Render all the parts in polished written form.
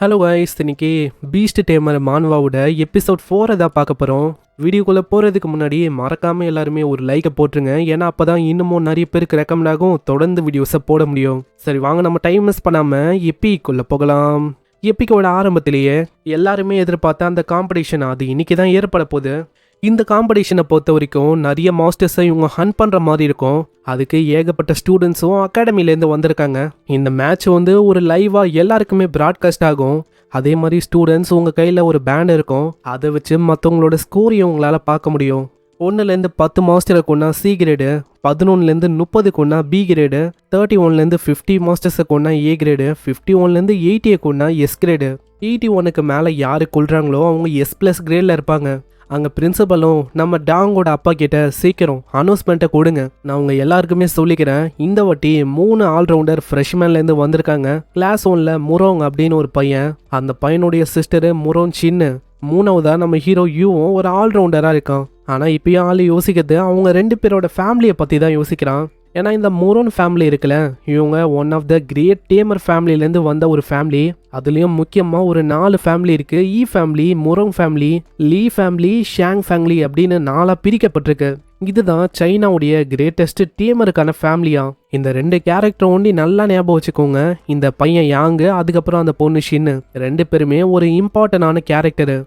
Hello guys, இன்னைக்கு Beast tamer மான்வாவோட episode 4 தான் பார்க்க போகிறோம். வீடியோக்குள்ளே போகிறதுக்கு முன்னாடி மறக்காமல் எல்லாருமே ஒரு லைக்கை போட்டுருங்க. ஏன்னா அப்போ தான் இன்னமும் நிறைய பேருக்கு ரெக்கமெண்ட் ஆகும், தொடர்ந்து வீடியோஸை போட முடியும். சரி வாங்க, நம்ம டைம் மிஸ் பண்ணாமல் எப்பிக்குள்ளே போகலாம். எப்பிக்கோட ஆரம்பத்திலேயே எல்லாருமே எதிர்பார்த்த அந்த காம்படிஷன் அது இன்னைக்கு தான் ஏற்பட போகுது. இந்த காம்படிஷனை பொறுத்த வரைக்கும் நிறைய மாஸ்டர்ஸை இவங்க ஹண்ட் பண்ணுற மாதிரி இருக்கும். அதுக்கு ஏகப்பட்ட ஸ்டூடெண்ட்ஸும் அகாடமிலேருந்து வந்திருக்காங்க. இந்த மேட்ச் வந்து ஒரு லைவாக எல்லாருக்குமே ப்ராட்காஸ்ட் ஆகும். அதே மாதிரி ஸ்டூடெண்ட்ஸ் உங்கள் கையில் ஒரு பேண்ட் இருக்கும், அதை வச்சு மற்றவங்களோட ஸ்கோரையும் உங்களால் பார்க்க முடியும். 1லேருந்து 10 மாஸ்டரை கொண்டா சி கிரேடு, 11லேருந்து 30 கொண்டா பி கிரேடு, 31லேருந்து 50 மாஸ்டர்ஸை கொண்டா ஏ கிரேடு, 51லேருந்து 80 கொண்டா எஸ் கிரேடு. 81க்கு மேலே யார் கொள்றாங்களோ அவங்க S+ கிரேடில் இருப்பாங்க. அங்கே பிரின்சிபலும் நம்ம டாங்கோட அப்பா கிட்ட சீக்கிரம் அனௌன்ஸ்மெண்ட்டை கொடுங்க, நான் உங்க எல்லாருக்குமே சொல்லிக்கிறேன். இந்த வாட்டி 3 ஆல்ரவுண்டர் ஃப்ரெஷ்மேன்லேருந்து வந்திருக்காங்க. கிளாஸ் 1ல் முரோங் அப்படின்னு ஒரு பையன், அந்த பையனுடைய சிஸ்டரு முரோன் சின்னு. 3வதா நம்ம ஹீரோ யூவும் ஒரு ஆல்ரவுண்டராக இருக்கான். ஆனால் இப்பயும் ஆள் யோசிக்கிறது அவங்க 2 பேரோட ஃபேமிலியை பற்றி தான் யோசிக்கிறான். ஏன்னா இந்த முரோன் ஃபேமிலி இருக்குல்ல, இவங்க one of the great tamer ஃபேமிலியிலேருந்து வந்த ஒரு ஃபேமிலி. அதுலேயும் முக்கியமாக ஒரு 4 ஃபேமிலி இருக்குது. ஈ family, Murong family, Lee family, Shang family அப்படின்னு 4 பிரிக்கப்பட்டிருக்கு. இதுதான் சைனாவுடைய கிரேட்டஸ்ட் டேமருக்கான ஃபேமிலியா. இந்த 2 கேரக்டர் ஒண்டி நல்லா ஞாபகம் வச்சுக்கோங்க. இந்த பையன் யாங்கு, அதுக்கப்புறம் அந்த பொண்ணு ஷின்னு, 2 பேருமே ஒரு இம்பார்ட்டன்டான கேரக்டரு.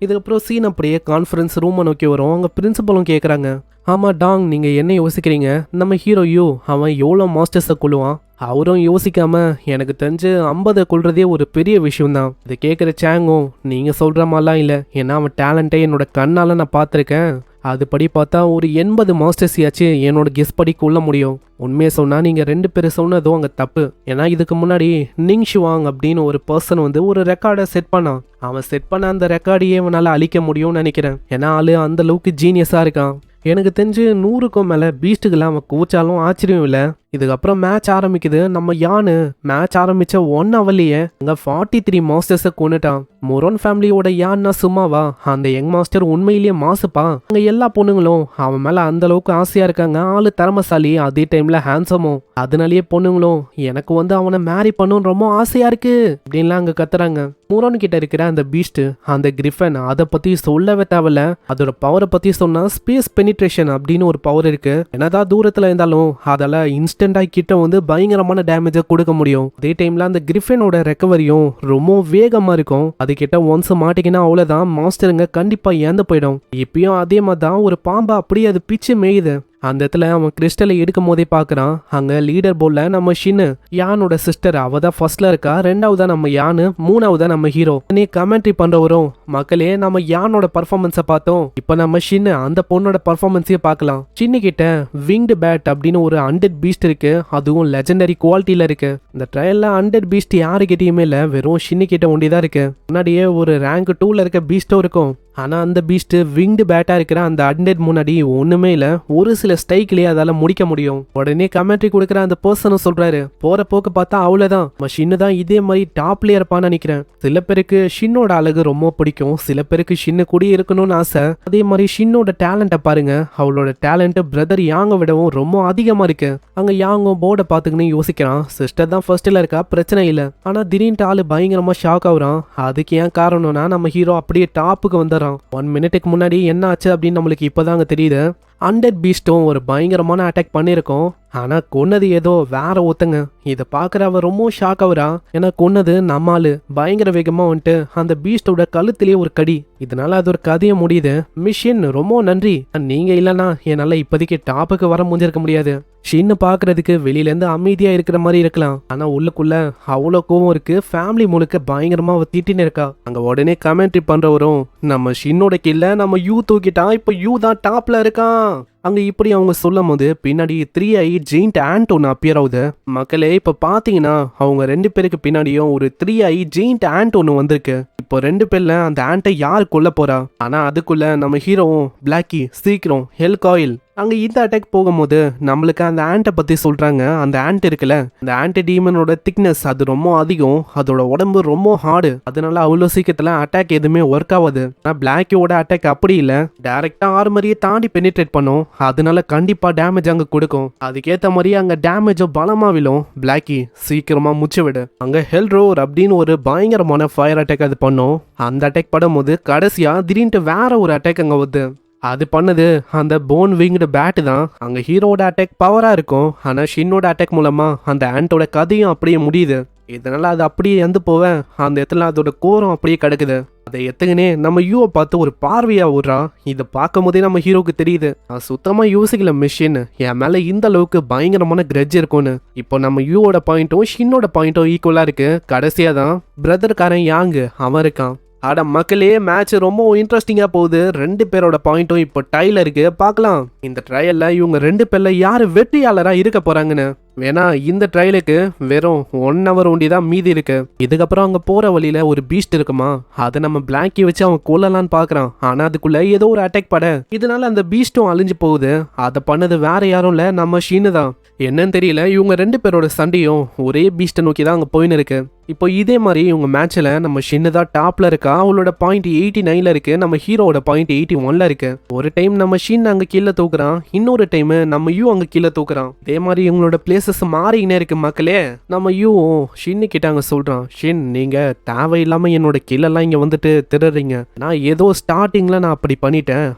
இதுக்கப்புறம் சீன் அப்படியே கான்ஃபரன்ஸ் ரூமை நோக்கி வரும். அங்கே பிரின்சிபலும் கேட்குறாங்க, ஆமாம் டாங், நீங்கள் என்ன யோசிக்கிறீங்க? நம்ம ஹீரோ யூ அவன் எவ்வளோ மாஸ்டர்ஸை கொள்ளுவான்? அவரும் யோசிக்காம எனக்கு தெரிஞ்சு 50 கொள்றதே ஒரு பெரிய விஷயம்தான். இதை கேட்குற சாங்கும், நீங்கள் சொல்கிற மாதிரிலாம் இல்லை, ஏன்னா அவன் டேலண்ட்டை என்னோட கண்ணால் நான் பார்த்துருக்கேன். அதுபடி பார்த்தா ஒரு 80 மாஸ்டர்ஸ் ஆச்சு என்னோட கெஸ் படி கொள்ள முடியும். உண்மையை சொன்னால் நீங்கள் 2 பேர் சொன்னதும் அங்கே தப்பு. ஏன்னா இதுக்கு முன்னாடி நிங் ஷுவாங் அப்படின்னு ஒரு பர்சன் வந்து ஒரு ரெக்கார்டை செட் பண்ணான். அவன் செட் பண்ண அந்த ரெக்கார்டையே அவனால் அழிக்க முடியும்னு நினைக்கிறேன். ஏன்னா ஆளு அந்த அளவுக்கு ஜீனியஸாக இருக்கான். எனக்கு தெரிஞ்சு 100க்கும் மேலே பீஸ்ட்டுக்கெல்லாம் அவன் கூச்சாலும் ஆச்சரியம் இல்லை. இதுக்கப்புறம் மேட்ச் ஆரம்பிக்குது. நம்ம யானு மேட்ச் ஆரம்பிச்ச 1 ஹவர்லயே அங்கே 43 மாஸ்டர்ஸை கொண்டுட்டான். முரோன் ஃபேமிலியோட யான்னா சும்மாவா? அந்த யங் மாஸ்டர் உண்மையிலேயே மாசுப்பா. அங்கே எல்லா பொண்ணுங்களும் அவன் மேலே அந்த அளவுக்கு ஆசையா இருக்காங்க. ஆளு திறமசாலி, அதே டைம்ல ஹேண்ட்ஸமும். அதனாலேயே பொண்ணுங்களும் எனக்கு வந்து அவனை மேரி பண்ணணும்னு ரொம்ப ஆசையா இருக்கு அப்படின்லாம் அங்கே கத்துறாங்க. முரோன் கிட்ட இருக்கிற அந்த பீஸ்ட், அந்த கிரிஃபன், அதை பத்தி சொல்லவே தேவையில்ல. அதோட பவரை பத்தி சொன்னா ஸ்பேஸ் பெனிட்ரேஷன் அப்படின்னு ஒரு பவர் இருக்கு. என்னதான் தூரத்துல இருந்தாலும் அதால இன்ஸ்டன்டா கிட்ட வந்து பயங்கரமான டேமேஜை கொடுக்க முடியும். அதே டைம்ல அந்த கிரிஃபனோட ரெக்கவரியும் ரொம்ப வேகமா இருக்கும். அது கிட்ட ஒன்ஸ் மாட்டிக்கினா அவ்வளவுதான், மாஸ்டருங்க கண்டிப்பா இறந்து போயிடும். இப்பயும் அதே மாதிரி தான் ஒரு பாம்பா அப்படியே அது பிச்சு மேயுது. அந்த இடத்துல அவன் கிறிஸ்டலை எடுக்கும் போதே பார்க்குறான். அங்கே லீடர் போர்டில் நம்ம ஷின்னு, யானோட சிஸ்டர், அவ தான் ஃபர்ஸ்ட்ல இருக்கா. 2வதா நம்ம யானு, 3வதா நம்ம ஹீரோ. நீ கமெண்ட்ரி பண்ணுறவரும், மக்களே நம்ம யானோட பர்ஃபார்மன்ஸை பார்த்தோம், இப்போ நம்ம ஷின்னு அந்த பொண்ணோட பர்ஃபார்மன்ஸையே பார்க்கலாம். ஷின்னு கிட்ட விங்டு பேட் அப்படின்னு ஒரு 100 பீஸ்ட் இருக்கு, அதுவும் லெஜெண்டரி குவாலிட்டியில இருக்கு. இந்த ட்ரையல்ல 100 பீஸ்ட் யாருக்கிட்டையுமே இல்லை, வெறும் ஷின்னு கிட்ட ஒண்டிதான் இருக்கு. முன்னாடியே ஒரு ரேங்க் 2ல இருக்க பீஸ்டும் இருக்கும். ஆனால் அந்த பீஸ்ட் விங்டு பேட்டாக இருக்கிற அந்த 100 முன்னாடி ஒன்றுமே இல்லை. ஒரு சில ஸ்டைக்லேயே அதால் முடிக்க முடியும். உடனே கமெண்ட்ரி கொடுக்குற அந்த பர்சனும் சொல்கிறாரு, போகிற போக்கு பார்த்தா அவ்வளோதான், நம்ம ஷின்னு தான் இதே மாதிரி டாப்லேயே இருப்பான்னு நினைக்கிறேன். சில பேருக்கு ஷின்னோட அழகு ரொம்ப பிடிக்கும், சில பேருக்கு ஷின்னு கூடி இருக்கணும்னு ஆசை. அதே மாதிரி ஷின்னோட டேலண்ட்டை பாருங்க, அவளோட டேலண்ட் பிரதர் யாங்கை விடவும் ரொம்ப அதிகமாக இருக்கு. அங்கே யாங்கும் போர்டை பார்த்துக்கின்னு யோசிக்கிறான். சிஸ்டர் தான் ஃபர்ஸ்ட்டில் இருக்கா, பிரச்சனை இல்லை. ஆனால் திடீர்னு ஆள் பயங்கரமாக ஷாக் ஆகுறான். அதுக்கு ஏன் காரணம்னா நம்ம ஹீரோ அப்படியே டாப்புக்கு வந்துடுறான். 1 மினிட்டுக்கு முன்னாடி என்ன ஆச்சு அப்படின்னு நம்மளுக்கு இப்போதாங்க தெரியுது. 100 பீஸ்டும் ஒரு பயங்கரமான அட்டாக் பண்ணியிருக்கோம். ஆனால் கொன்னது ஏதோ வேற ஒருத்தங்க. இதை பார்க்குற அவ ரொம்ப ஷாக் ஆகுறா. ஏன்னா கொன்னது நம்மாலு பயங்கர வேகமாக வந்துட்டு அந்த பீஸ்டோட கழுத்திலேயே ஒரு கடி. இதனால அது ஒரு கதையை முடியுது. மிஷின் ரொம்ப நன்றி, நீங்கள் இல்லைன்னா என்னால் இப்போதைக்கு டாப்புக்கு வர முடிஞ்சிருக்க முடியாது. ஷின்னு பார்க்கறதுக்கு வெளியிலேருந்து அமைதியாக இருக்கிற மாதிரி இருக்கலாம், ஆனால் உள்ளுக்குள்ள அவ்வளோ கோவம் இருக்கு. ஃபேமிலி முழுக்க பயங்கரமாக அவ திட்டின்னு இருக்கா. அங்கே உடனே கமெண்ட்ரி பண்ணுறவரும், நம்ம ஷின்னோட கில்ல நம்ம யூ தூக்கிட்டான், இப்போ யூ தான் டாப்ல இருக்கான். அங்கே இப்படி அவங்க சொல்லும் போது பின்னாடி 3i ஜெயிண்ட் ஆண்ட் ஒன்று அப்பியர் ஆகுது. மக்களே இப்போ பார்த்தீங்கன்னா அவங்க 2 பேருக்கு பின்னாடியும் ஒரு 3i ஜெயிண்ட் ஆண்ட் ஒன்று வந்திருக்கு. இப்போ 2 பேர்ல அந்த ஆண்ட்டை யார் கொல்ல போறா? ஆனால் அதுக்குள்ள நம்ம ஹீரோவும் பிளாக்கி, சீக்கிரம் ஹெல் காயில் அங்கே இந்த அட்டாக் போகும்போது நம்மளுக்கு அந்த ஆண்ட்டை பற்றி சொல்கிறாங்க. அந்த ஆண்ட் இருக்குல்ல, அந்த ஆண்ட் டீமனோட திக்னஸ் அது ரொம்ப அதிகம், அதோட உடம்பு ரொம்ப ஹார்டு, அதனால அவ்வளோ சீக்கிரத்தில் அட்டாக் எதுவுமே ஒர்க் ஆகாது. ஆனால் பிளாக்கியோட அட்டாக் அப்படி இல்லை, டேரெக்டாக ஆர்மரியை தாண்டி பெனிட்ரேட் பண்ணும், அதனால கண்டிப்பாக டேமேஜ் அங்கே கொடுக்கும். அதுக்கேற்ற மாதிரி அங்கே டேமேஜும் பலமாக விழும். பிளாக்கி சீக்கிரமாக முச்சு விடு. அங்கே ஹெல் ரோர் அப்படின்னு ஒரு பயங்கரமான ஃபயர் அட்டாக் அது பண்ணும். அந்த அட்டாக் பண்ணும்போது கடைசியாக திடீர்னு வேற ஒரு அட்டாக் அங்கே வருது. அது பண்ணது அந்த போன் விங்டு பேட்டு தான். அங்கே ஹீரோட அட்டாக் பவராக இருக்கும், ஆனால் ஷின்னோட அட்டாக் மூலமாக அந்த ஆண்டோட கதையும் அப்படியே முடியுது. இதனால் அது அப்படியே இறந்து போவேன், அந்த இடத்துல அதோட கோரம் அப்படியே கிடக்குது. அதை எத்துக்குனே நம்ம யூவை பார்த்து ஒரு பார்வையாக விடுறான். இதை பார்க்கும் போதே நம்ம ஹீரோக்கு தெரியுது நான் சுத்தமாக யோசிக்கல மிஷின் என் மேலே இந்த அளவுக்கு பயங்கரமான கிரட்ஜ் இருக்கும்னு. இப்போ நம்ம யூவோட பாயிண்ட்டும் ஷின்னோட பாயிண்ட்டும் ஈக்குவலாக இருக்கு. கடைசியாக தான் பிரதர்காரன் யாங்கு அவன் இருக்கான். ஆட மக்களே, மேட்ச் ரொம்ப இன்ட்ரெஸ்டிங்காக போகுது. 2 பேரோட பாயிண்ட்டும் இப்போ டைல இருக்கு. பார்க்கலாம் இந்த ட்ரையல்ல இவங்க 2 பேர்ல யார் வெற்றியாளராக இருக்க போறாங்கன்னு. வேணா இந்த ட்ரையலுக்கு வெறும் 1 hour ஒண்டி தான் மீதி இருக்கு. இதுக்கப்புறம் அங்கே போகிற வழியில் ஒரு பீஸ்ட் இருக்குமா, அதை நம்ம பிளாக்கி வச்சு அவன் கொல்லலான்னு பார்க்குறான். ஆனால் அதுக்குள்ளே ஏதோ ஒரு அட்டாக் பட, இதனால அந்த பீஸ்ட்டும் அழிஞ்சு போகுது. அதை பண்ணது வேற யாரும் இல்லை, நம்ம ஷீனு தான். என்னன்னு தெரியல, இவங்க 2 பேரோட சண்டையும் ஒரே பீஸ்ட்டை நோக்கி தான் அங்கே போயின்னு இருக்கு. இப்போ இதே மாதிரி இவங்க மேட்ச்சில் நம்ம ஷின்னு தான் டாப்ல இருக்கா. அவளோட பாயிண்ட் 89ல இருக்கு, நம்ம ஹீரோட பாயிண்ட் 81ல இருக்கு. ஒரு டைம் நம்ம ஷின் அங்கே கீழே தூக்குறான், இன்னொரு டைம் நம்ம யூ அங்கே கீழே தூக்குறான். இதே மாதிரி இவங்களோட பிளேசஸ் மாறிக்கினே இருக்கு மக்களே. நம்ம யூவும் ஷின்னு கிட்ட அங்கே சொல்றான், ஷின் நீங்க தேவையில்லாம என்னோட கீழெல்லாம் இங்க வந்துட்டு திருறீங்க. நான் ஏதோ ஸ்டார்டிங்ல நான் அப்படி பண்ணிட்டேன்,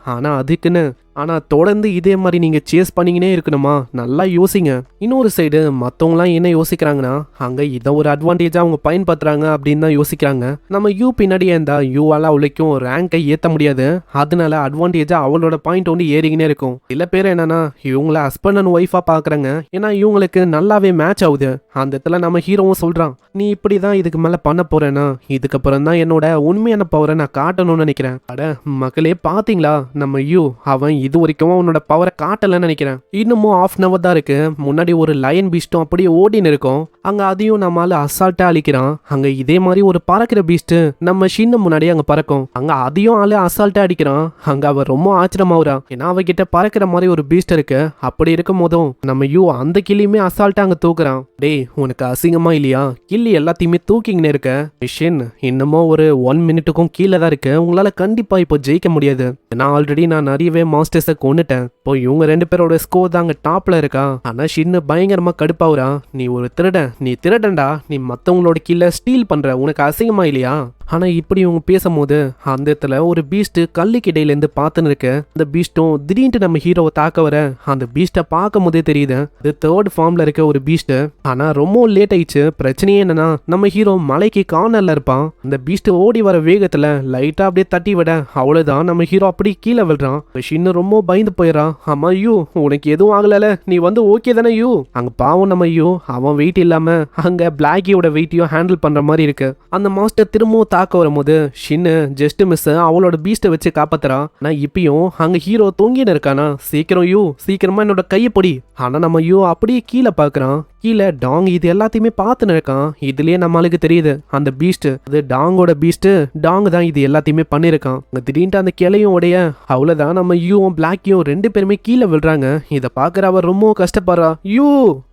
ஆனால் தொடர்ந்து இதே மாதிரி நீங்கள் சேஸ் பண்ணிக்கினே இருக்கணுமா? நல்லா யோசிங்க. இன்னொரு சைடு மற்றவங்களாம் என்ன யோசிக்கிறாங்கன்னா, அங்கே இதை ஒரு அட்வான்டேஜாக அவங்க பயன்படுத்துகிறாங்க அப்படின்னு தான் யோசிக்கிறாங்க. நம்ம யூ பின்னாடியே இருந்தால் யூவால் அவளுக்கும் ரேங்கை ஏற்ற முடியாது, அதனால அட்வான்டேஜாக அவளோட பாயிண்ட் வந்து ஏறிக்கினே இருக்கும். சில பேர் என்னன்னா இவங்கள ஹஸ்பண்ட் அண்ட் ஒய்ஃபாக பார்க்குறாங்க, ஏன்னா இவங்களுக்கு நல்லாவே மேட்ச் ஆகுது. அந்த இடத்துல நம்ம ஹீரோவும் சொல்கிறான், நீ இப்படி தான் இதுக்கு மேலே பண்ண போறேன்னா இதுக்கப்புறம் தான் என்னோட உண்மையான பவரை நான் காட்டணும்னு நினைக்கிறேன். அட மக்களே, பார்த்தீங்களா நம்ம யூ அவன் இது வரைக்கும் அவனோட பவரை காட்டலன்னு நினைக்கிறேன். இன்னமும் 1/2 hour தான் இருக்கு. முன்னாடி ஒரு லயன் பீஸ்டும் அப்படியே ஓடின்னு இருக்கும், அங்க அதையும் நம்மளால அசால்ட்டா அழிக்கிறான். அங்க இதே மாதிரி ஒரு பறக்கிற பீஸ்ட் நம்ம ஷின்னு முன்னாடி அங்க பறக்கும், அங்க அதையும் ஆளு அசால்ட்டா அடிக்கிறான். அங்க அவ ரொம்ப ஆச்சரியமாகறா, ஏன்னா அவகிட்ட பறக்கிற மாதிரி ஒரு பீஸ்ட் இருக்கு. அப்படி இருக்கும் போதும் நம்ம யூ அந்த கிளியுமே அசால்ட்டா அங்க தூக்குறான். டேய் உனக்கு அசிங்கமா இல்லையா? கிள்ளி எல்லாத்தையுமே தூக்கிங்கன்னு இருக்க. மிஷின் இன்னமும் ஒரு 1 minute கீழே தான் இருக்கு, உங்களால கண்டிப்பா இப்போ ஜெயிக்க முடியாது. ஏன்னா ஆல்ரெடி நான் நிறையவே மாஸ்டர்ஸை கொண்டுட்டேன். இப்போ இவங்க 2 பேரோட ஸ்கோர் தான் அங்க டாப்ல இருக்கா. ஆனா ஷின்னு பயங்கரமா கடுப்பாவுறா, நீ ஒரு திருடன், நீ திருடன்டா, நீ மத்தவங்களோட கீழே ஸ்டீல் பண்ற, உனக்கு அசிங்கமா இல்லையா? ஆனா இப்படி இவங்க பேசும்போது அந்த இடத்துல ஒரு பீஸ்ட் கல்லுக்கு இடையிலேருந்து பார்த்துன்னு இருக்கு. அந்த பீஸ்டும் திடீர்னு நம்ம ஹீரோவை தாக்க வர, அந்த பீஸ்ட்டை பார்க்கும் போதே தெரியுது அது 3rd ஃபார்ம்ல இருக்க ஒரு பீஸ்ட். ஆனா ரொம்ப லேட் ஆயிடுச்சு. பிரச்சனையே என்னன்னா நம்ம ஹீரோ மலைக்கு கார்னர்ல இருப்பான். அந்த பீஸ்ட் ஓடி வர வேகத்துல லைட்டா அப்படியே தட்டி விட, அவ்வளவுதான் நம்ம ஹீரோ அப்படி கீழே விழுறான். ஷின்னு ரொம்ப பயந்து போயிடறான். ஆமா யூ உனக்கு எதுவும் ஆகல, நீ வந்து ஓகே தானே யூ? அங்க பாவம் நம்ம யூ அவன் வெயிட் இல்லாம அங்க பிளாக்கியோட வெயிட்டையும் ஹேண்டில் பண்ற மாதிரி இருக்கு. அந்த மாஸ்டர் திரும்பவும் தாக்க வரும்போது ஷின்னு ஜஸ்ட் மிஸ் அவளோட பீஸ்ட்டை வச்சு காப்பாத்துறா. நான் இப்பயும் அங்க ஹீரோ தூங்கின்னு இருக்கானா, சீக்கிரம் யூ சீக்கிரமா என்னோட கையை பொடி. ஆனா நம்ம யூ அப்படியே கீழே பாக்குறான். கீழே டாங் இது எல்லாத்தையுமே பார்த்துன்னு இருக்கான். இதுலயே நம்மளுக்கு தெரியுது அந்த பீஸ்ட் அது டாங்கோட பீஸ்ட், டாங் தான் இது எல்லாத்தையுமே பண்ணிருக்கான். திடீர்னு அந்த கிளையும் உடைய, அவ்வளவுதான் நம்ம யூவும் பிளாக்கியும் 2 பேருமே கீழே விழுறாங்க. இதை பாக்குற அவ ரொம்ப கஷ்டப்படுறா. யூ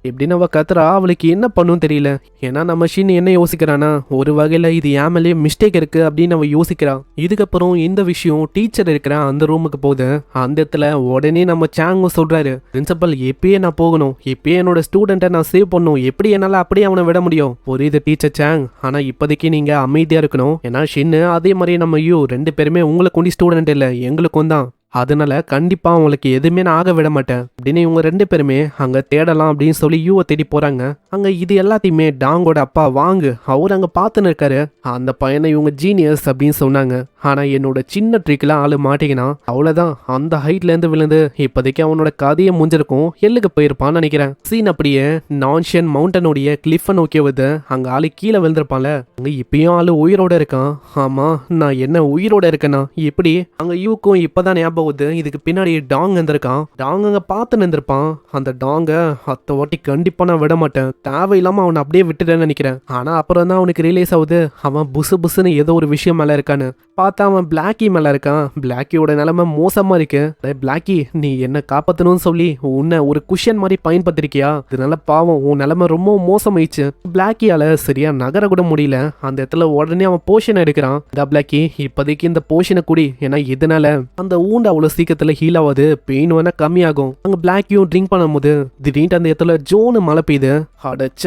எப்படின்னு அவ கத்துறா, அவளுக்கு என்ன பண்ணும் தெரியல. ஏன்னா நம்ம ஷின் என்ன யோசிக்கிறானா, ஒரு வகையில இது ஏமலே மிஸ்டேக் இருக்கு அப்படின்னு அவ யோசிக்கிறான். இதுக்கப்புறம் இந்த விஷயம் டீச்சர் இருக்கிற அந்த ரூமுக்கு போகுது. அந்த இடத்துல உடனே நம்ம சாங்கும் சொல்றாரு, பிரின்சிபல் எப்பயே நான் போகணும், எப்பயே என்னோட ஸ்டூடெண்ட்டை நான் சேவ் பண்ணும், எப்படி என்னால அப்படியே அவனை விட முடியும்? புரியுது டீச்சர் சாங், ஆனா இப்போதைக்கு நீங்க அமைதியா இருக்கணும். ஏன்னா ஷின்னு அதே மாதிரி நம்ம யூ 2 பேருமே உங்களுக்கு கொண்டு ஸ்டூடெண்ட் இல்லை, எங்களுக்கும் தான். அதனால கண்டிப்பா அவங்களுக்கு எதுவுமே நான் ஆக விட மாட்டேன் அப்படின்னு இவங்க 2 பேருமே அங்க தேடலாம் அப்படின்னு சொல்லி யூவை தேடி போறாங்க. அங்க இது எல்லாத்தையுமே டாங்கோட அப்பா வாங்கு அவர் அங்க பார்த்துன்னு இருக்காரு. அந்த பையனை இவங்க ஜீனியஸ் அப்படின்னு சொன்னாங்க. ஆனா என்னோட சின்ன ட்ரிக்லாம் ஆளு மாட்டிக்கினா அவ்வளவுதான், அந்த ஹைட்ல இருந்து விழுந்து இப்போதைக்கு அவனோட கதையை முடிஞ்சிருக்கும், எல்லுக்கு போயிருப்பான்னு நினைக்கிறேன். சீன் அப்படியே நான்ஷியன் மவுண்டனுடைய கிளிஃபை நோக்கி வருது. அங்க ஆளு கீழே விழுந்திருப்பான்ல, அங்க இப்பயும் ஆளு உயிரோட இருக்கான். ஆமா நான் என்ன உயிரோட இருக்கேனா? எப்படி? அங்க யூக்கும் இப்பதான் ஞாபகம் போகுது. இதுக்கு பின்னாடி டாங் இருந்திருக்கான். டாங் அங்க பார்த்து நின்றுப்பான். அந்த டாங்க அத்த வாட்டி கண்டிப்பா நான் விட மாட்டேன், தேவையில்லாம அவனை அப்படியே விட்டுட்டேன்னு நினைக்கிறேன். ஆனா அப்புறம் தான் அவனுக்கு ரியலைஸ் ஆகுது அவன் புசு புசுன்னு ஏதோ ஒரு விஷயம் மேல இருக்கான்னு. பார்த்தா அவன் பிளாக்கி மேல இருக்கான். பிளாக்கியோட நிலைமை மோசமா இருக்கு. பிளாக்கி, நீ என்ன காப்பாத்தணும்னு சொல்லி உன்னை ஒரு குஷன் மாதிரி பயன்படுத்திருக்கியா? இதனால பாவம் உன் நிலைமை ரொம்ப மோசமாயிடுச்சு. பிளாக்கியால சரியா நகர கூட முடியல. அந்த இடத்துல உடனே அவன் போஷன் எடுக்கிறான். பிளாக்கி, இப்போதைக்கு இந்த போஷனை குடி, ஏன்னா இதனால அந்த ஊண்டு அவ்வளவு சீக்கிரத்துல ஹீல் ஆகாது, பெயின் வேணா கம்மியாகும். அங்க பிளாக்கியும் ட்ரிங்க் பண்ணும்போது திடீர்னு அந்த இடத்துல ஜோனு மழை பெய்யுது. அடச்ச,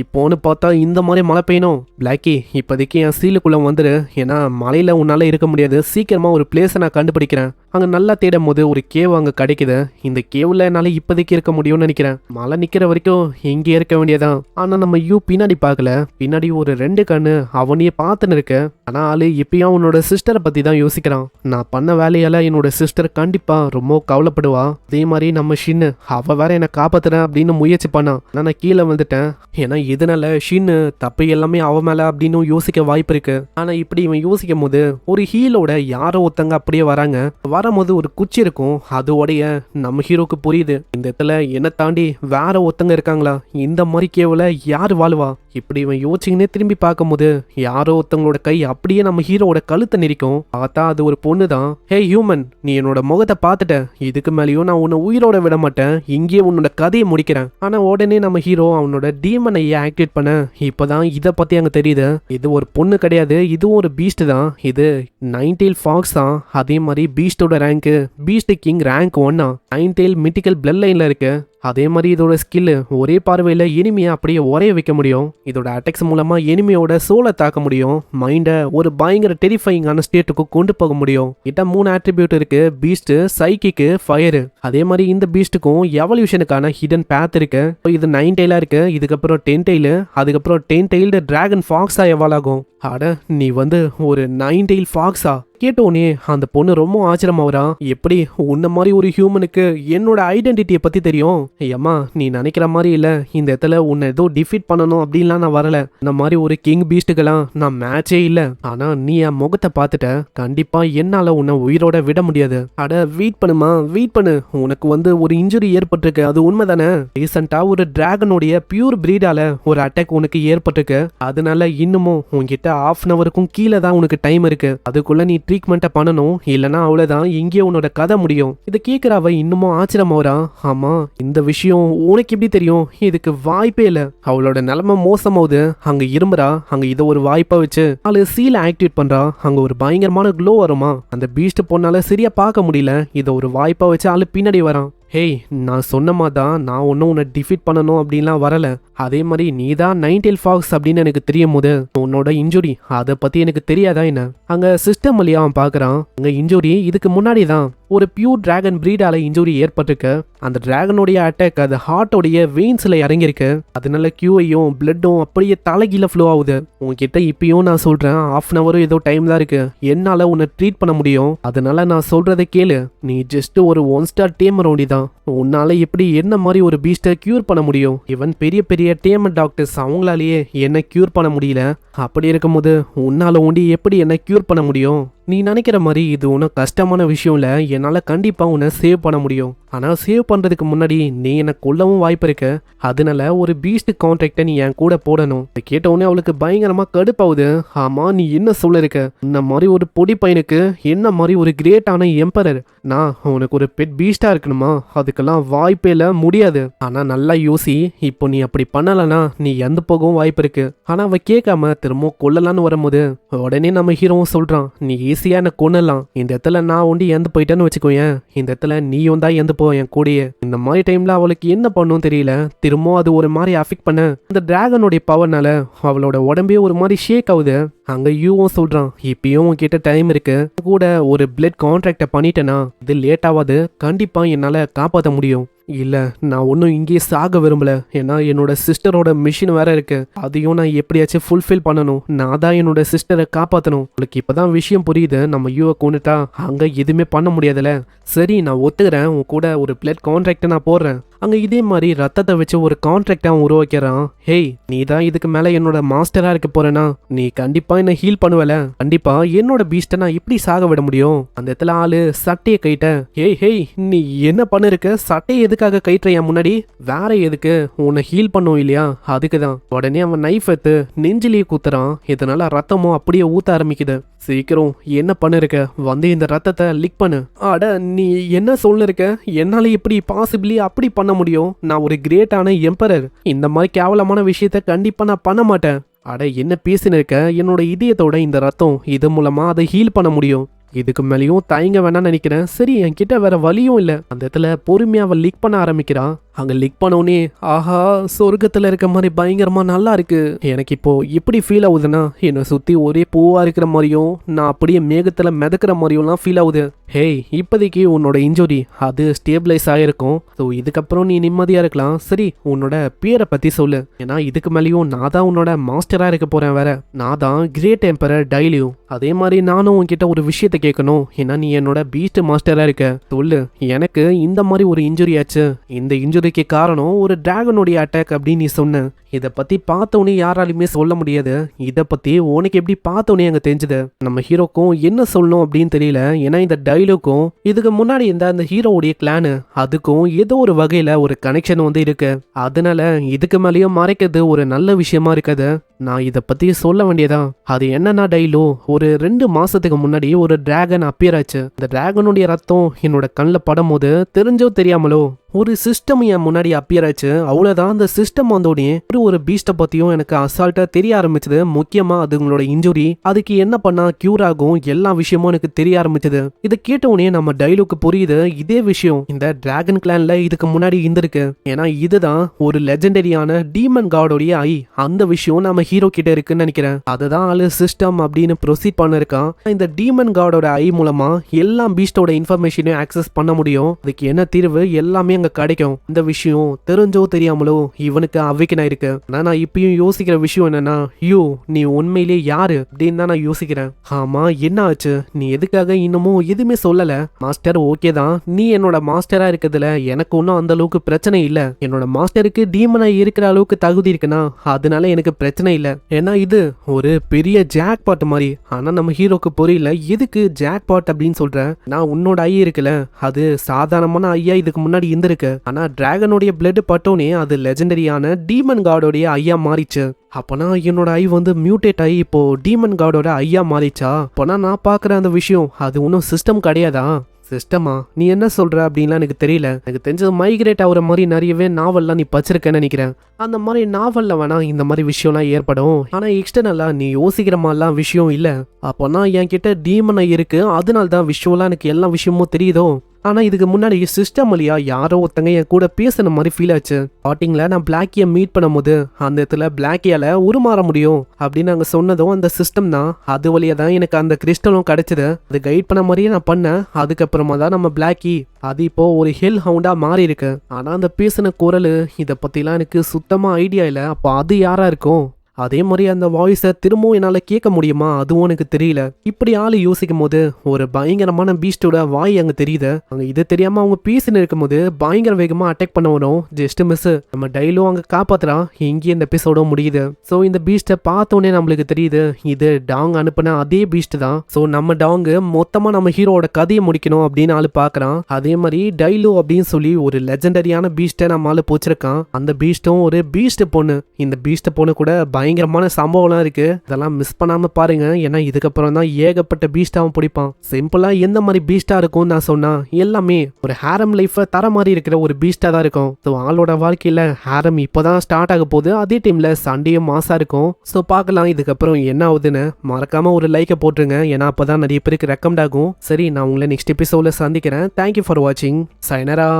இப்போன்னு பார்த்தா இந்த மாதிரி மழை பெய்யணும். பிளாக்கி, இப்போதைக்கு என் சீலுக்குள்ள வந்துரு, ஏன்னா மலையில உன்னால இருக்க முடியாது. சீக்கிரமா ஒரு பிளேஸை நான் கண்டுபிடிக்கிறேன். அங்க நல்லா தேடும் போது ஒரு கேவ் அங்க கிடைக்குது. இந்த கேவ்ல என்னால இப்போதைக்கு இருக்க முடியும்னு நினைக்கிறேன். மழை நிக்கிற வரைக்கும் இங்கே இருக்க வேண்டியதான். ஆனா நம்ம பின்னாடி பார்க்கல. பின்னாடி ஒரு 2 கண்ணு அவனையே பார்த்துன்னு இருக்கு. ஆனா ஆளு இப்பயும் அவனோட சிஸ்டரை பத்தி தான் யோசிக்கிறான். நான் பண்ண வேலையால என்னோட சிஸ்டர் கண்டிப்பா ரொம்ப கவலைப்படுவா. அதே மாதிரி நம்ம ஷின்னு, அவ வேற என்னை காப்பாத்துறேன் அப்படின்னு முயற்சி பண்ணான். ஆனா நான் கீழே வந்துட்டேன். ஏன்னா இதனால ஷின்னு தப்பு எல்லாமே அவ மேல அப்படின்னு யோசிக்க வாய்ப்பு இருக்கு. ஆனா இப்படி இவன் யோசிக்கும் போது ஒரு ஹீலோட யாரோ ஒருத்தங்க அப்படியே வராங்க. வரும்போது ஒரு குச்சி இருக்கும். அதோடைய நம்ம ஹீரோக்கு புரியுது, இந்த இடத்துல என்ன தாண்டி வேற ஒருத்தங்க இருக்காங்களா, இந்த மாதிரி கேவல யாரு வாழ்வா. இப்படி இவன் யோசிச்சுன்னே திரும்பி பார்க்கும்போது யாரோ ஒருத்தங்களோட கை அப்படியே நம்ம ஹீரோட கழுத்தை நெரிக்கும். பார்த்தா அது ஒரு பொண்ணு தான். ஹே ஹியூமன், நீ என்னோட முகத்தை பார்த்துட்ட, இதுக்கு மேலேயும் நான் உன்னை உயிரோட விட மாட்டேன், இங்கேயே உன்னோட கதையை முடிக்கிறேன். ஆனா உடனே நம்ம ஹீரோ அவனோட டீமனை ஆக்டிவேட் பண்ண இப்பதான் இதை பத்தி அங்க தெரியுது. இது ஒரு பொண்ணு கிடையாது, இதுவும் ஒரு பீஸ்ட் தான். இது 9 tail ஃபாக்ஸ் தான். அதே மாதிரி பீஸ்டோட rank beast king rank 1. 9 tail mythical blood லைன்ல இருக்கு. அதே மாதிரி இதோட ஸ்கில் ஒரே பார்வையில் எனிமியை அப்படியே உரைய வைக்க முடியும். இதோட அட்டாக்ஸ் மூலமா எனிமியோட சோலை தாக்க முடியும். மைண்டை ஒரு பயங்கர டெரிஃபைங்கான ஸ்டேட்டுக்கு கொண்டு போக முடியும். கிட்ட 3 ஆட்ரிபியூட் இருக்கு. பீஸ்ட், சைக்கிக்கு, ஃபயர். அதே மாதிரி இந்த பீஸ்டுக்கும் எவல்யூஷனுக்கான ஹிடன் பேத் இருக்கு. இது 9 tail இருக்கு. இதுக்கப்புறம் 10 tail, அதுக்கப்புறம் 10 tailed டிராகன் ஃபாக்ஸா எவால் ஆகும். அட, நீ ஒரு 9 tail ஃபாக்ஸா? கேட்டோனே அந்த பொண்ணு ரொம்ப ஆச்சரியமாவரா. எப்படி உன்ன மாதிரி ஒரு ஹியூமனுக்கு என்னோட ஐடென்டிட்டியை பத்தி தெரியும்? ஏம்மா, நீ நினைக்கிற மாதிரி இல்ல, இந்த இடத்துல உன்னை ஏதோ டிஃபீட் பண்ணணும் அப்படின்லாம் நான் வரல. இந்த மாதிரி ஒரு கிங் பீஸ்டுக்கெல்லாம் நான் மேட்சே இல்ல. ஆனா நீ என் முகத்தை பார்த்துட்ட, கண்டிப்பா என்னால உன்னை உயிரோட விட முடியாது. அட வெயிட் பண்ணுமா, வெயிட் பண்ணு. உனக்கு ஒரு இன்ஜுரி ஏற்பட்டிருக்கு, அது உண்மைதானே? ரீசெண்டா ஒரு டிராகனுடைய பியூர் பிரீடால ஒரு அட்டாக் உனக்கு ஏற்பட்டிருக்கு. அதனால இன்னமும் உன்கிட்ட 1/2 ஹவருக்கும் கீழே தான் உனக்கு டைம் இருக்கு. அதுக்குள்ள நீ ட்ரீட்மெண்ட்டை பண்ணணும், இல்லைன்னா அவ்வளவுதான், இங்கே உன்னோட கதை முடியும். இதை கேட்கிற அவ இன்னமும் ஆச்சரியமாவரா. ஆமா, இந்த விஷயம் உனக்கு எப்படி தெரியும்? இதுக்கு வாய்ப்பே இல்லை. அவளோட நிலைமை மோசமாவது. அங்க இரும்புறா. அங்க இதை ஒரு வாய்ப்பா வச்சு அவளு சீலை ஆக்டிவேட் பண்றா. அங்க ஒரு பயங்கரமான க்ளோ வருமா. அந்த பீஸ்ட் பொண்ணால சரியா பார்க்க முடியல. இதை ஒரு வாய்ப்பா வச்சு ஆளு பின்னாடி வரான். ஹேய், நான் சொன்ன மாதிரி தான், நான் ஒன்றும் உன்னை டிஃபீட் பண்ணணும் அப்படின்லாம் வரல. அதே மாதிரி நீ தான் 9 tail ஃபாக்ஸ் அப்படின்னு எனக்கு தெரியும் போது உன்னோட இன்ஜுரி அதை பத்தி எனக்கு தெரியாதா என்ன? அங்க சிஸ்டம் வழியா அவன் பாக்குறான். அங்க இன்ஜுரி இதுக்கு முன்னாடி தான் ஒரு பியூர் டிராகன் பிரீடால இன்ஜுரி ஏற்பட்டிருக்கு. அந்த டிராகனுடைய அட்டாக் அது ஹார்ட்டோடைய வெயின்ஸ்ல இறங்கியிருக்கு. அதனால கியூஐயும் பிளட்டும் அப்படியே தலைகீழ ஃப்ளோ ஆகுது. உங்ககிட்ட இப்பயும் நான் சொல்றேன், 1/2 hour ஏதோ டைம் தான் இருக்கு, என்னால உன்னை ட்ரீட் பண்ண முடியும். அதனால நான் சொல்றதை கேளு. நீ ஜஸ்ட் ஒரு 1 star டேமர் ஒண்டி தான். உன்னால எப்படி என்ன மாதிரி ஒரு பீஸ்டை கியூர் பண்ண முடியும்? இவன் பெரிய பெரிய டேமர் டாக்டர்ஸ் அவங்களாலேயே என்ன கியூர் பண்ண முடியல. அப்படி இருக்கும்போது உன்னால ஒண்டி எப்படி என்ன கியூர் பண்ண முடியும்? நீ நினைக்கிற மாதிரி இது ஒன்றும் கஷ்டமான விஷயம் இல்லை. என்னால் கண்டிப்பாக உன்னை சேவ் பண்ண முடியும். ஆனால் சேவ் பண்ணுறதுக்கு முன்னாடி நீ என்னை கொல்லவும் வாய்ப்பு இருக்கு. அதனால ஒரு பீஸ்ட் கான்ட்ராக்டை நீ என் கூட போடணும். கேட்டவுடனே அவளுக்கு பயங்கரமாக கடுப்பாகுது. ஆமாம், நீ என்ன சொல்ல இருக்க? இந்த மாதிரி ஒரு பொடி பையனுக்கு என்ன மாதிரி ஒரு கிரேட்டான எம்பரர் நான் உனக்கு ஒரு பெட் பீஸ்டாக இருக்கணுமா? அதுக்கெல்லாம் வாய்ப்பே இல்லை, முடியாது. ஆனால் நல்லா யோசி, இப்போ நீ அப்படி பண்ணலைன்னா நீ எந்த போகவும் வாய்ப்பு இருக்கு. ஆனால் அவள் கேட்காம திரும்ப கொல்லலான்னு வரும்போது உடனே நம்ம ஹீரோவும் சொல்கிறான், நீ ஈஸியா என்ன கொன்னலாம். இந்த இடத்துல நான் ஒண்டி இறந்து போயிட்டேன்னு வச்சுக்கோயேன், இந்த இடத்துல நீயும் தான் இறந்து போ என் கூடயே. இந்த மாதிரி டைம்ல அவளுக்கு என்ன பண்ணும் தெரியல. திரும்ப அது ஒரு மாதிரி அஃபெக்ட் பண்ண இந்த டிராகனுடைய பவர்னால அவளோட உடம்பே ஒரு மாதிரி ஷேக் ஆகுது. அங்க யூவும் சொல்றான், இப்பயும் உன்கிட்ட டைம் இருக்கு, கூட ஒரு பிளட் கான்ட்ராக்ட பண்ணிட்டேன்னா இது லேட் ஆகாது, கண்டிப்பா என்னால காப்பாற்ற முடியும். இல்ல, நான் ஒன்றும் இங்கேயே சாக விரும்பல. ஏன்னா என்னோட சிஸ்டரோட மிஷின் வேற இருக்கு, அதையும் நான் எப்படியாச்சும் ஃபுல்ஃபில் பண்ணணும். நான் தான் என்னோட சிஸ்டரை காப்பாற்றணும். உங்களுக்கு இப்பதான் விஷயம் புரியுது, நம்ம யூவை கொண்டுட்டா அங்க எதுவுமே பண்ண முடியாதுல்ல. சரி, நான் ஒத்துக்கிறேன், உன் கூட ஒரு பிளட் கான்ட்ராக்டை நான் போடுறேன். அங்க இதே மாதிரி ரத்தத்தை வச்சு ஒரு கான்ட்ராக்ட் அவன் உருவாக்கிறான். ஹேய், நீ தான் இதுக்கு மேல என்னோட மாஸ்டரா இருக்க போறேனா, நீ கண்டிப்பா என்ன ஹீல் பண்ணுவல, கண்டிப்பா என்னோட பீஸ்ட நான் இப்படி சாக விட முடியும். அந்த இடத்துல ஆளு சட்டையை கைட்ட. ஹேய் ஹேய், நீ என்ன பண்ணிருக்க? சட்டையை எதுக்காக கைட்டுற முன்னாடி? வேற எதுக்கு? உன்னை ஹீல் பண்ணும் இல்லையா, அதுக்குதான். உடனே அவன் நைஃப் எடுத்து நெஞ்சிலேயே குத்துறான். இதனால ரத்தமும் அப்படியே ஊத்த ஆரம்பிக்குது. சீக்கிரம் என்ன பண்ணிருக்க, வந்து இந்த ரத்தத்தை லிக் பண்ணு. அட, நீ என்ன சொல்லிருக்க? என்னால எப்படி பாசிபிளி அப்படி பண்ண முடியும்? நான் ஒரு கிரேட்டான எம்பரர். இந்த மாதிரி கேவலமான விஷயத்த கண்டிப்பா நான் பண்ண மாட்டேன். அட, என்ன பேசின்னு இருக்க? என்னோட இதயத்தோட இந்த ரத்தம், இது மூலமா அதை ஹீல் பண்ண முடியும். இதுக்கு மேலேயும் தயங்க வேணாம்னு நினைக்கிறேன். சரி, என்கிட்ட வேற வழியும் இல்லை. அந்த இடத்துல பொறுமையா அவன் லிக் பண்ண ஆரம்பிக்கிறான். அங்க லிக் பண்ணோனே, ஆஹா, சொர்க்கத்துல இருக்க மாதிரி பயங்கரமா நல்லா இருக்கு. எனக்கு இப்போ எப்படி ஃபீல் ஆகுதுன்னா, என்னை சுத்தி ஒரே பூவா இருக்கிற மாதிரியும் நான் அப்படியே மேகத்துல மிதக்கிற மாதிரியும்லாம் ஃபீல் ஆகுது. ஹேய், இப்போதைக்கு உன்னோட இன்ஜுரி அது ஸ்டேபிளைஸ் ஆகிருக்கும். ஸோ இதுக்கப்புறம் நீ நிம்மதியா இருக்கலாம். சரி, உன்னோட பேரை பத்தி சொல்லு. ஏன்னா இதுக்கு மேலேயும் நான் தான் உன்னோட மாஸ்டரா இருக்க போறேன். வேற நான் தான் கிரேட் எம்பரர் டைலியும். அதே மாதிரி நானும் உன்கிட்ட ஒரு விஷயத்த கேட்கணும். ஏன்னா நீ என்னோட பீஸ்ட் மாஸ்டரா இருக்க. சொல்லு, எனக்கு இந்த மாதிரி ஒரு இன்ஜுரி ஆச்சு. இந்த இன்ஜுரிக்கு காரணம் ஒரு டிராகனுடைய அட்டாக் அப்படின்னு நீ சொன்ன. இதை பத்தி பார்த்தவனே யாராலுமே சொல்ல முடியாது. இதை பத்தி உனக்கு எப்படி பார்த்தவனே அங்க தெரிஞ்சது? நம்ம ஹீரோக்கும் என்ன சொல்லணும் அப்படின்னு தெரியல. ஏன்னா இந்த டைலாக்கும் இதுக்கு முன்னாடி இருந்த அந்த ஹீரோவுடைய கிளானு அதுக்கும் ஏதோ ஒரு வகையில ஒரு கனெக்ஷன் வந்து இருக்கு. அதனால இதுக்கு மேலேயும் மறைக்கிறது ஒரு நல்ல விஷயமா இருக்காது. நான் இதை பத்தி சொல்ல வேண்டியதா. அது என்னன்னா, டைலோ ஒரு 2 மாசத்துக்கு முன்னாடி ஒரு டிராகன் அப்பியர் ஆச்சு. அந்த டிராகனுடைய ரத்தம் என்னோட கண்ணில் படும் போது தெரிஞ்சோ தெரியாமலோ ஒரு சிஸ்டம் என் முன்னாடி அப்பியர் ஆச்சு. அவ்வளவுதான். அந்த சிஸ்டம் வந்தோடனே ஒரு பீஸ்ட பத்தியும் எனக்கு அசால்ட்டா தெரிய ஆரம்பிச்சது. முக்கியமா அது உங்களோட இன்ஜுரி, அதுக்கு என்ன பண்ணா கியூர் ஆகும், எல்லா விஷயமும் எனக்கு தெரிய ஆரம்பிச்சது. இதை கேட்டவுடனே நம்ம டைலுக்கு புரியுது, இதே விஷயம் இந்த டிராகன் கிளான்ல இதுக்கு முன்னாடி இருந்திருக்கு. ஏன்னா இதுதான் ஒரு லெஜெண்டரியான டீமன் காடோடைய ஐ. அந்த விஷயம் நம்ம ஹீரோ கிட்ட இருக்குன்னு நினைக்கிறேன். அதுதான் ஆளு சிஸ்டம் அப்படின்னு ப்ரொசீட் பண்ணிருக்கான். இந்த டீமன் காடோட ஐ மூலமா எல்லா பீஸ்டோட இன்ஃபர்மேஷனையும் ஆக்சஸ் பண்ண முடியும். அதுக்கு என்ன தீர்வு எல்லாமே அங்க கிடைக்கும். இந்த விஷயம் தெரிஞ்சோ தெரியாமலோ இவனுக்கு அவைக்கனா இருக்கு. ஆனா நான் இப்பயும் யோசிக்கிற விஷயம் என்னன்னா, நீ உண்மையிலே யாரு அப்படின்னு தான் நான் யோசிக்கிறேன். ஆமா, என்ன ஆச்சு? நீ எதுக்காக இன்னமும் எதுவுமே சொல்லல? மாஸ்டர், ஓகே தான், நீ என்னோட மாஸ்டரா இருக்கிறதுல எனக்கு ஒன்னும் அந்த அளவுக்கு பிரச்சனை இல்ல. என்னோட மாஸ்டருக்கு டீமனா இருக்கிற அளவுக்கு தகுதி இருக்குன்னா அதனால எனக்கு பிரச்சனை இல்ல. ஏன்னா இது ஒரு பெரிய ஜாக் பாட் மாதிரி. ஆனா நம்ம ஹீரோக்கு புரியல, எதுக்கு ஜாக் பாட் அப்படின்னு சொல்ற? நான் உன்னோட ஐ இருக்குல்ல, அது சாதாரணமான ஐயா இதுக்கு முன்னாடி இருந்திருக்கு. ஆனா டிராகனுடைய பிளட் பட்டோனே அது லெஜெண்டரியான டீமன் காடோடைய ஐயா மாறிச்சு. அப்பனா என்னோட ஐ வந்து மியூட்டேட் ஆகி இப்போ டீமன் காடோட ஐயா மாறிச்சா? அப்பனா நான் பாக்குற அந்த விஷயம் அது ஒன்றும் சிஸ்டம் கிடையாதா? சிஸ்டமா? நீ என்ன சொல்ற அப்படின்லாம் எனக்கு தெரியல. எனக்கு தெரிஞ்சது மைக்ரேட் ஆகுற மாதிரி நிறையவே நாவல்லாம் நீ படிச்சிருக்கேன்னு நினைக்கிறேன். அந்த மாதிரி நாவல்ல வேணா இந்த மாதிரி விஷயம்லாம் ஏற்படும். ஆனா எக்ஸ்டர்னலா நீ யோசிக்கிற மாதிரிலாம் விஷயம் இல்ல. அப்போனா என்கிட்ட டீமனை இருக்கு, அதனால தான் விஷயம்லாம் எனக்கு எல்லா விஷயமும் தெரியுதோ. ஆனா இதுக்கு முன்னாடி சிஸ்டம் வழியா யாரோ ஒருத்தங்க என் கூட பேசுன மாதிரி ஃபீல் ஆச்சு. ஸ்டார்டிங்ல நான் பிளாக்கியை மீட் பண்ணும் போது அந்த இடத்துல பிளாக்கியால உருமாற முடியும் அப்படின்னு நாங்க சொன்னதும் அந்த சிஸ்டம் தான். அது வழியா தான் எனக்கு அந்த கிறிஸ்டலும் கிடைச்சது. அது கைட் பண்ண மாதிரியே நான் பண்ணேன். அதுக்கப்புறமா தான் நம்ம பிளாக்கி அது இப்போ ஒரு ஹெல் ஹவுண்டா மாறி இருக்கு. ஆனா அந்த பேசின குரல் இதை பத்திலாம் எனக்கு சுத்தமா ஐடியா இல்லை. அப்போ அது யாரா இருக்கும்? அதே மாதிரி அந்த வாய்ஸை திரும்பவும் என்னால் கேட்க முடியுமா? அதுவும் எனக்கு தெரியல. இப்படி ஆளு யோசிக்கும் போது ஒரு பயங்கரமான பீஸ்டோட வாய் அங்கே தெரியுது. அங்கே இது தெரியாம அவங்க பீஸ்ன்னு இருக்கும் போது பயங்கர வேகமா அட்டாக் பண்ண வரும். Just miss. நம்ம டைலும் அங்கே காப்பாத்துறான். இங்கே இந்த எபிசோட முடியுது. ஸோ இந்த பீஸ்ட்டை பார்த்தோன்னே நம்மளுக்கு தெரியுது இது டாங் அனுப்பின அதே பீஸ்ட் தான். ஸோ நம்ம டாங்கு மொத்தமாக நம்ம ஹீரோட கதையை முடிக்கணும் அப்படின்னு ஆளு பார்க்குறான். அதே மாதிரி டைலோ அப்படின்னு சொல்லி ஒரு லெஜெண்டரியான பீஸ்ட்டை நம்ம ஆளு போச்சிருக்கான். அந்த பீஸ்ட்டும் ஒரு பீஸ்ட் பொண்ணு. இந்த பீஸ்ட் பொண்ணு கூட பயங்கரமான சம்பவம்லாம் இருக்கு. இதெல்லாம் மிஸ் பண்ணாம பாருங்க. ஏன்னா இதுக்கப்புறம் தான் ஏகப்பட்ட பீஸ்டாவும் பிடிப்பான். சிம்பிளா எந்த மாதிரி பீஸ்டா இருக்கும் நான் சொன்னா எல்லாமே ஒரு ஹேரம் லைஃப் தர மாதிரி இருக்கிற ஒரு பீஸ்டா தான் இருக்கும். ஸோ ஆளோட வாழ்க்கையில ஹேரம் இப்போதான் ஸ்டார்ட் ஆக போகுது. அதே டைம்ல சண்டேயும் மாசா இருக்கும். ஸோ பார்க்கலாம் இதுக்கப்புறம் என்ன ஆகுதுன்னு. மறக்காம ஒரு லைக்கை போட்டுருங்க. ஏன்னா அப்பதான் நிறைய பேருக்கு ரெக்கமெண்ட் ஆகும். சரி, நான் உங்களை நெக்ஸ்ட் எபிசோட்ல சந்திக்கிறேன். தேங்க்யூ ஃபார் வாட்சிங். சைனரா.